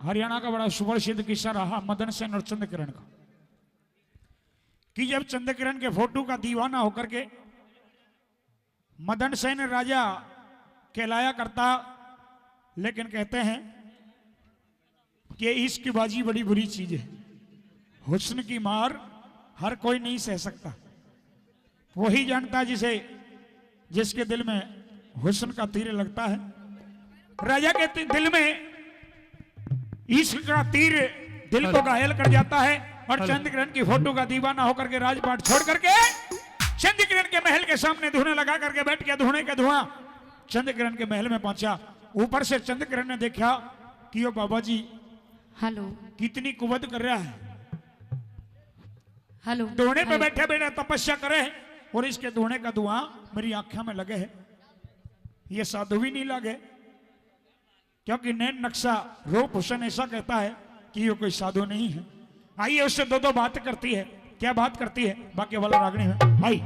हरियाणा का बड़ा सुप्रसिद्ध किस्सा रहा मदन सेन और चंद्रकिरण का, कि जब चंद्रकिरण के फोटो का दीवाना होकर के मदन सेन राजा कहलाया करता, लेकिन कहते हैं कि इश्क बाजी बड़ी बुरी चीज है, हुस्न की मार हर कोई नहीं सह सकता। वही जानता जिसे जिसके दिल में हुस्न का तीर लगता है। राजा के दिल में इश्क का तीर दिल को घायल कर जाता है और चंद्रकिरण की फोटो का दीवाना होकर के राजपाट छोड़ करके चंद्रकिरण के महल के सामने धुआं लगा करके बैठ गया। धुएं का धुआं चंद्रकिरण के महल में पहुंचा। ऊपर से चंद्रकिरण ने देखा कि यो बाबा जी हेलो कितनी कुवत कर रहा है, हेलो धोने पे बैठे बैठे तपस्या करे और इसके धोने का धुआं मेरी आंखों में लगे है। ये साधु भी नहीं लगे, क्योंकि नैन नक्शा रूप हुसैन ऐसा कहता है कि ये कोई साधु नहीं है। आइए उससे दो दो बात करती है। क्या बात करती है बाकी वाला रागनी में आई।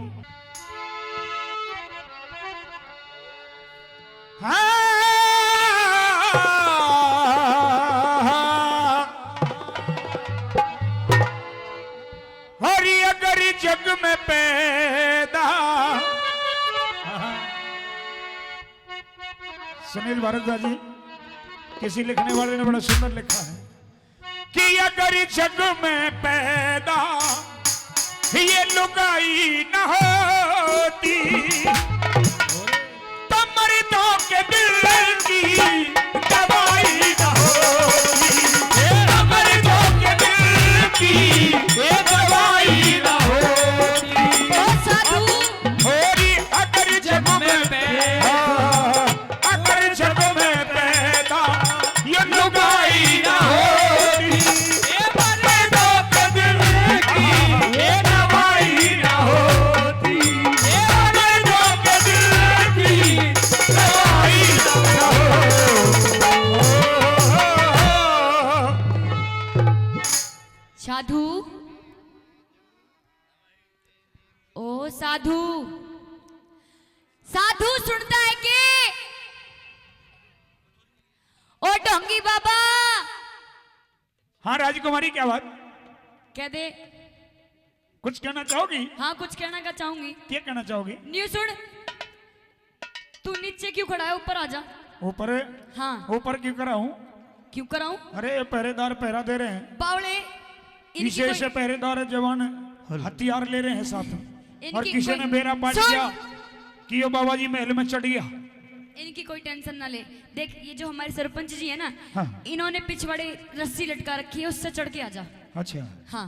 हरी अगर जग में पैदा, सुनील भारद्वाज जी किसी लिखने वाले ने बड़ा सुंदर लिखा है कि अगर जग में पैदा ये लुगाई न होती तो मर्दों के दिल की दवाई न होती, तो मर्दों के दिल की दवाई न होती। ओ साधु होरी अगर जग में पैदा, अगर जग में पैदा ये लुगाई न होती, मर्दों के दिल की दवाई न होती, मर्दों के दिल की दवाई न होती। साधु, ओ साधु, साधु सुनता है कि ओ ढोंगी बाबा। हाँ राजकुमारी क्या बात, कह दे। कुछ कहना चाहोगी? हाँ कुछ कहना का चाहूंगी। क्या कहना चाहोगी? न्यू सुन, तू नीचे क्यों खड़ा है? ऊपर आ जा। ऊपर? हाँ ऊपर क्यों करा हूँ? क्यों कराऊं? अरे ये पहरेदार पहरा दे रहे हैं, बावले पीछे इनकी से पहरेदार जवान हथियार ले रहे हैं साथ, और इनकी किसी ने कोई- बेरा पाट सुन! दिया कि यो बाबा जी महल में चढ़ गया। इनकी कोई टेंशन ना ले। देख ये जो हमारे सरपंच जी है ना, हाँ। इन्होंने पिछवाड़े रस्सी लटका रखी है, उससे चढ़ के आ जा। अच्छा हाँ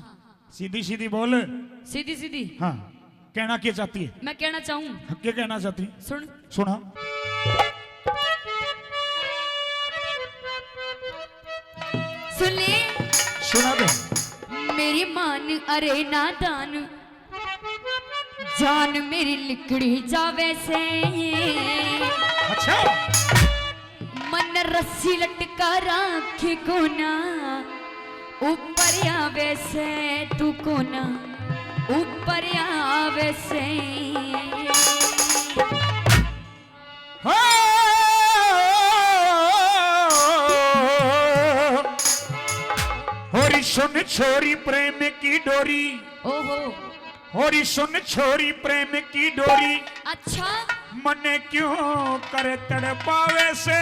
सीधी सीधी बोल। सीधी सीधी। हाँ कहना क्या चाहती है? मैं कहना चाहूँ, क्या कहना चाहती? सुन। सुना। सुन ले सुना दे। मेरी मान अरे नादान, जान मेरी लिकड़ी जावे से, अच्छा मन रस्सी लटका राखे कोना, ऊपर आवे से तू कोना, ऊपर आवे से। होरी सुन छोरी प्रेम की डोरी, ओहो होरी सुन छोरी प्रेम की डोरी, अच्छा मन क्यों कर तड़पावे से।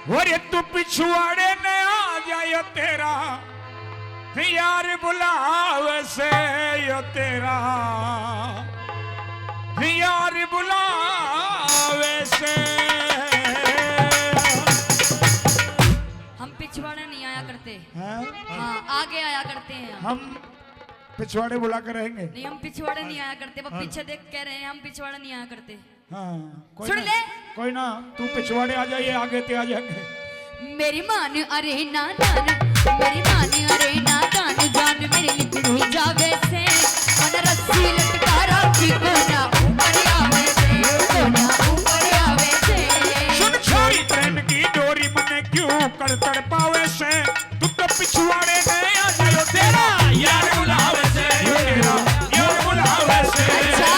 होरे तू पिछुआड़े ने आ जायो तेरा यार बुलावे से, यो तेरा यार बुलावे से। हम पिछवाड़े नहीं आया करते। हैं? हाँ आगे आया करते हैं हम पिछवाड़े बुला कर रहेंगे। नहीं हम पिछवाड़े नहीं आया करते। वो पीछे देख कह रहे हैं हम पिछवाड़े नहीं आया करते। हाँ कोई सुन ना, ले। कोई ना तू पिछवाड़े आ जाइए, आगे ते आ जाएंगे। मेरी मान अरे नादान, मेरी मान अरे नादान, जान मेरी लिकड़ी जावे से, मन रस्सी लटका राखी कोना, ऊपर आवे से कोना, ऊपर आवे से। सुन छोरी प्रेम की डोरी मने क्यों कर तड़पावे से, तू तो पिछवाड़े में आ जायो तेरा यार बुलावे से, तेरा यार बुलावे से। अच्छा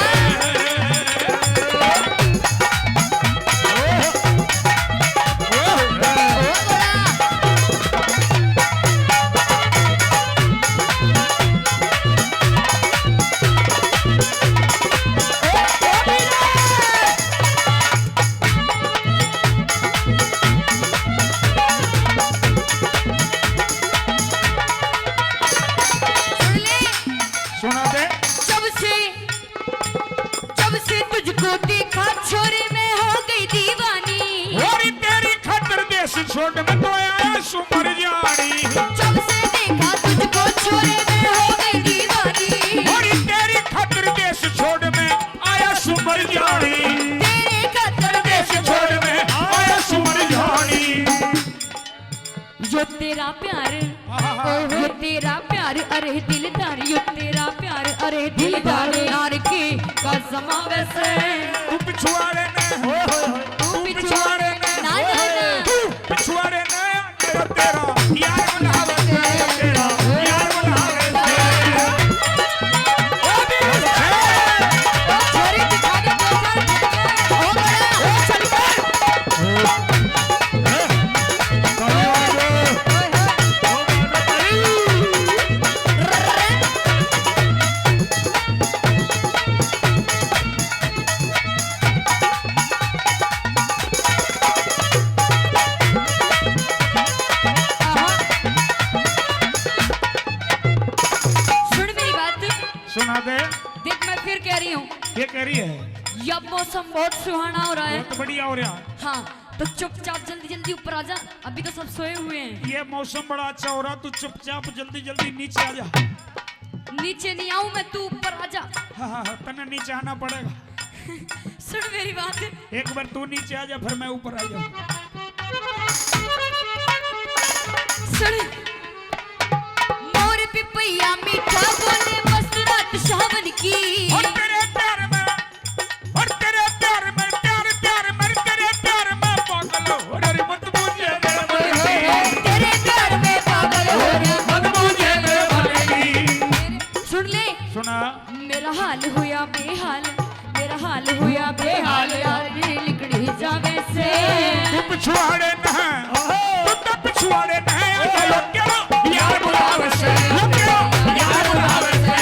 देश छोड़ मैं तो आया सुमर जानी जब से देखा तुझको छोरे मैं हो गई दीवानी और तेरी खातिर देश छोड़ मैं आया सुमर जानी तेरे खातिर देश छोड़ मैं आया सुमर जानी यो तेरा प्यार यो तेरा प्यार अरे दिलदार यो तेरा प्यार अरे दिलदार यार की कसम वैसे तू पिछुआड़े ने तू पिछुआड़े ना ना ना पिछुआड़े ने तेरा यार बनावे तेरा यार बनावे छोरी दिखा दे ओ बड़ा ओ चल सुन मेरी बात सुना दे देख मैं फिर कह रही हूँ ये कह रही है अब मौसम बहुत सुहाना हो रहा है बहुत बढ़िया हो रहा हाँ तो चुपचाप जल्दी जल्दी ऊपर आ जा अभी तो सब सोए हुए हैं ये मौसम बड़ा अच्छा हो रहा तू चुपचाप जल्दी जल्दी नीचे आ जा नीचे नहीं आऊं मैं तू ऊपर आ जा हाँ हाँ हाँ तने नीचे आना पड़ेगा सुन मेरी बात एक बार तू नीचे आ जा फिर मैं ऊपर आ जाऊँ सुन मोर पिपैया मीठा बोले मस्त रात शावन की और तेरे प्यार में और तेरे प्यार में प्यार प्यार में तेरे प्यार में पागल हो रे मत मुझे तेरे प्यार में पागल हो रे मत मुझे भलेगी सुन ले सुना मेरा हाल हुआ बेहाल मेरा हाल हुआ बेहाल यार लिकड़ी जावे से तू पिछुआड़े न तू पिछुआड़े न यार बुलावे से यार बुलावे से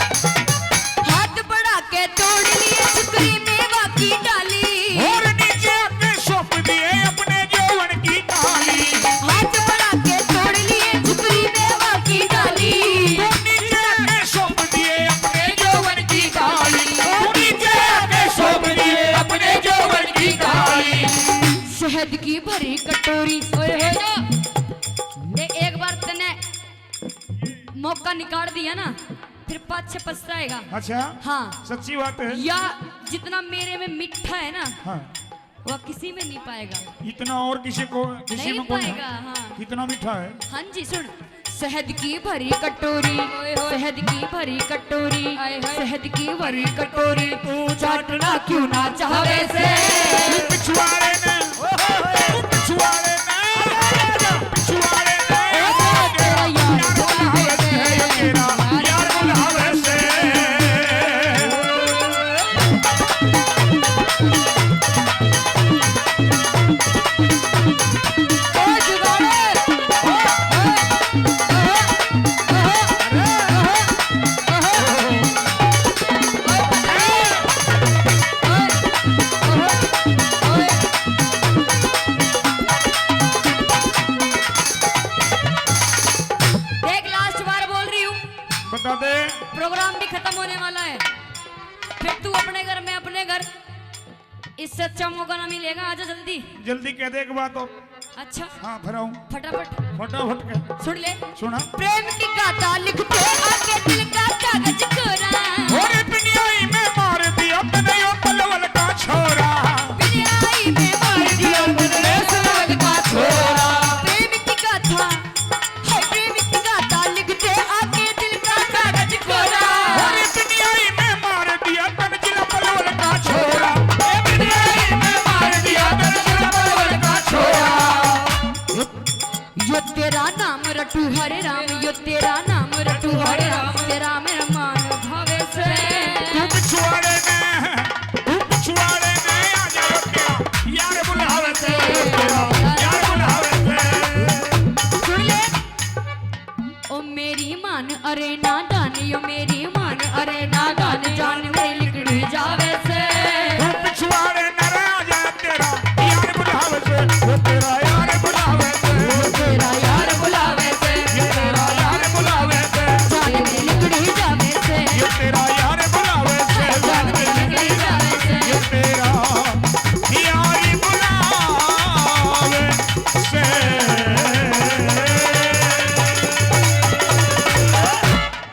हाथ बढ़ा के तोड़ लिए छुकरी मेवा की डाली और नीचे आके सौंप दिए अपने जौवन की थाली हाथ बढ़ा के तोड़ लिए छुकरी मेवा की डाली नीचे आके सौंप दिए अपने जौवन की थाली नीचे आके सौंप दिए अपने जौवन की थाली शहद की भरी कटोरी ओए हो देख एक बार तने मौका निकाल दिया ना फिर पाछे पछताएगा अच्छा हाँ सच्ची बात है या जितना मेरे में मीठा है ना हाँ वह किसी में नहीं पाएगा इतना और किसी नहीं में कौन पाएगा है हाँ इतना मीठा है हाँ जी सुन शहद की भरी कटोरी शहद की भरी कटोरी शहद की भरी कटोरी तू चाटना क्यों ना चाहे से पिछुआड़े ने पिछुआड़े ने पिछुआड़े ने तेरा यार बुलावे से तेरा यार बुलावे से ओ जुगाड़े देख लास्ट बार बोल रही हूँ बता दे प्रोग्राम भी खत्म होने वाला है फिर तू अपने घर में अपने घर इससे अच्छा मौका ना मिलेगा आजा जल्दी जल्दी कह दे एक बात और अच्छा हाँ फिर आऊं फटाफट फटाफट के सुन ले सुना प्रेम की गाथा लिखते आके दिल का कागज कोरा और पिनियाई में मार दिया तने यो पलवल का छोरा पिनियाई में मार दिया बदले सवाल का छोरा प्रेम की गाथा हाय प्रेम की गाथा लिखते आके दिल का कागज कोरा और पिनियाई में मार दिया तन जिला पलवल का छोरा पिनियाई में मार दिया तन जिला पलवल का छोरा यो तेरा नाम रटू हरे राम यो तेरा नाम रटू हरे राम तेरा मेरा मान भावे से तू पिछुआड़े ने आ जाओ तेरा यार बुलावे से तेरा यार बुलावे से सुन ले ओ ओ मेरी मान अरे नादान यो मेरी मान अरे नादान जान मेरी लिकड़ी जावे से